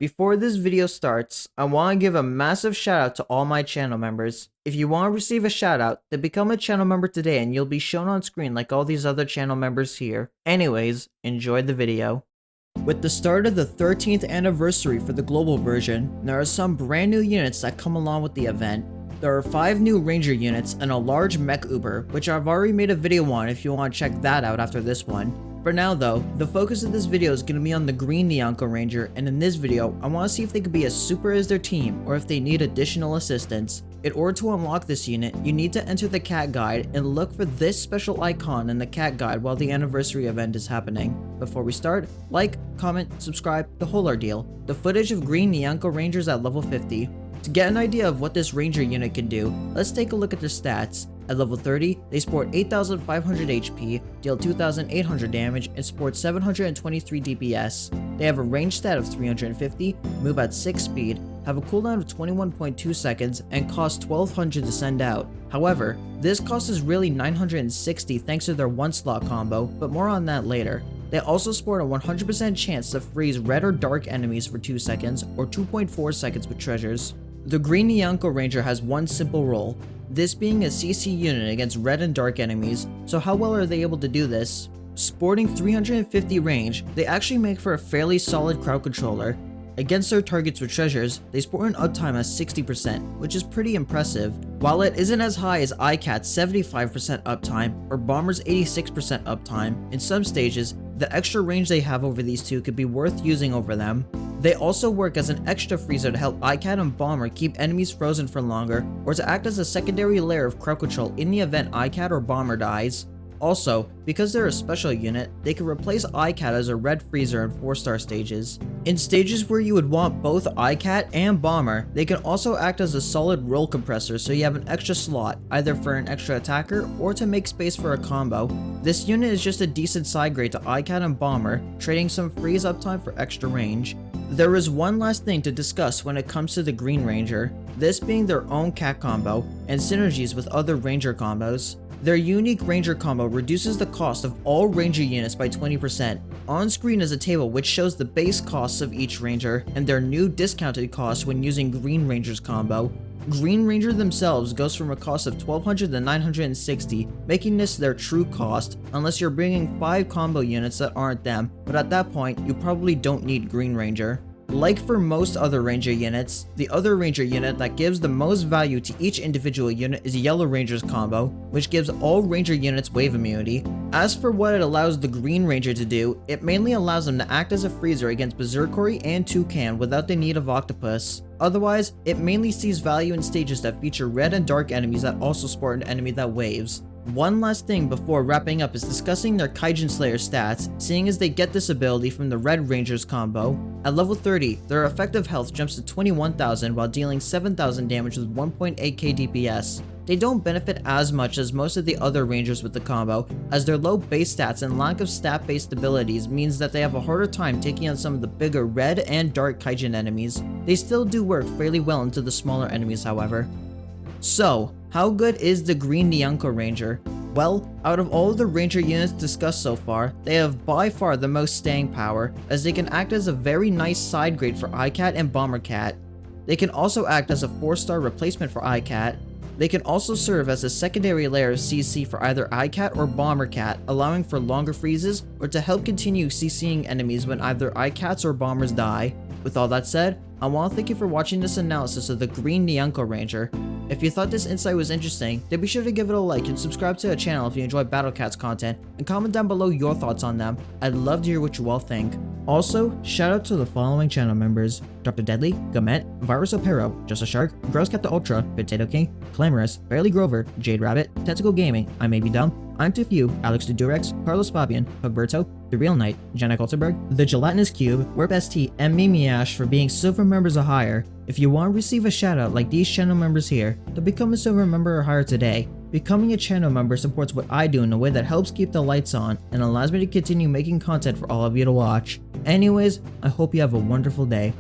Before this video starts, I want to give a massive shout out to all my channel members. If you want to receive a shout out, then become a channel member today and you'll be shown on screen like all these other channel members here. Anyways, enjoy the video. With the start of the 13th anniversary for the global version, there are some brand new units that come along with the event. There are 5 new ranger units and a large mech uber, which I've already made a video on if you want to check that out after this one. For now though, the focus of this video is going to be on the Green Nyanko Ranger, and in this video, I want to see if they could be as super as their team or if they need additional assistance. In order to unlock this unit, you need to enter the cat guide and look for this special icon in the cat guide while the anniversary event is happening. Before we start, like, comment, subscribe, the whole ordeal. The footage of Green Nyanko Rangers at level 50. To get an idea of what this ranger unit can do, let's take a look at their stats. At level 30, they sport 8,500 HP, deal 2,800 damage, and sport 723 DPS. They have a range stat of 350, move at 6 speed, have a cooldown of 21.2 seconds, and cost 1,200 to send out. However, this cost is really 960 thanks to their 1-slot combo, but more on that later. They also sport a 100% chance to freeze red or dark enemies for 2 seconds, or 2.4 seconds with treasures. The Green Nyanko Ranger has one simple role, this being a CC unit against red and dark enemies. So how well are they able to do this? Sporting 350 range, they actually make for a fairly solid crowd controller. Against their targets with treasures, they sport an uptime at 60%, which is pretty impressive. While it isn't as high as iCat's 75% uptime or Bomber's 86% uptime, in some stages, the extra range they have over these two could be worth using over them. They also work as an extra freezer to help iCat and Bomber keep enemies frozen for longer, or to act as a secondary layer of crowd control in the event iCat or Bomber dies. Also, because they're a special unit, they can replace iCat as a red freezer in 4-star stages. In stages where you would want both iCat and Bomber, they can also act as a solid roll compressor so you have an extra slot, either for an extra attacker or to make space for a combo. This unit is just a decent side grade to iCat and Bomber, trading some freeze uptime for extra range. There is one last thing to discuss when it comes to the Green Ranger, this being their own cat combo and synergies with other ranger combos. Their unique ranger combo reduces the cost of all ranger units by 20%. On screen is a table which shows the base costs of each ranger and their new discounted cost when using Green Ranger's combo. Green Ranger themselves goes from a cost of 1,200 to 960, making this their true cost, unless you're bringing 5 combo units that aren't them, but at that point, you probably don't need Green Ranger. Like for most other ranger units, the other ranger unit that gives the most value to each individual unit is Yellow Ranger's combo, which gives all ranger units wave immunity. As for what it allows the Green Ranger to do, it mainly allows them to act as a freezer against Berserkori and Toucan without the need of Octopus. Otherwise, it mainly sees value in stages that feature red and dark enemies that also sport an enemy that waves. One last thing before wrapping up is discussing their Kaijin Slayer stats, seeing as they get this ability from the Red Ranger's combo. At level 30, their effective health jumps to 21,000 while dealing 7,000 damage with 1.8k DPS. They don't benefit as much as most of the other rangers with the combo, as their low base stats and lack of stat-based abilities means that they have a harder time taking on some of the bigger red and dark Kaijin enemies. They still do work fairly well into the smaller enemies however. So, how good is the Green Nyanko Ranger? Well, out of all of the ranger units discussed so far, they have by far the most staying power, as they can act as a very nice side grade for iCat and Bomber Cat. They can also act as a 4-star replacement for iCat. They can also serve as a secondary layer of CC for either iCat or Bomber Cat, allowing for longer freezes or to help continue CCing enemies when either iCats or Bombers die. With all that said, I want to thank you for watching this analysis of the Green Nyanko Ranger. If you thought this insight was interesting, then be sure to give it a like and subscribe to the channel if you enjoy Battle Cats content, and comment down below your thoughts on them. I'd love to hear what you all think. Also, shout out to the following channel members: Dr. Deadly, Gamet, Virus Opero, Just a Shark, Gross Cat the Ultra, Potato King, Clamorous, Barely Grover, Jade Rabbit, Tentacle Gaming, I May Be Dumb, I'm Too Few, Alex the Durex, Carlos Fabian, Hugberto, The Real Knight, Jenna Kulterberg, The Gelatinous Cube, Warp ST, and Mimi Ash for being silver members or higher. If you want to receive a shout out like these channel members here, then become a silver member or higher today. Becoming a channel member supports what I do in a way that helps keep the lights on and allows me to continue making content for all of you to watch. Anyways, I hope you have a wonderful day.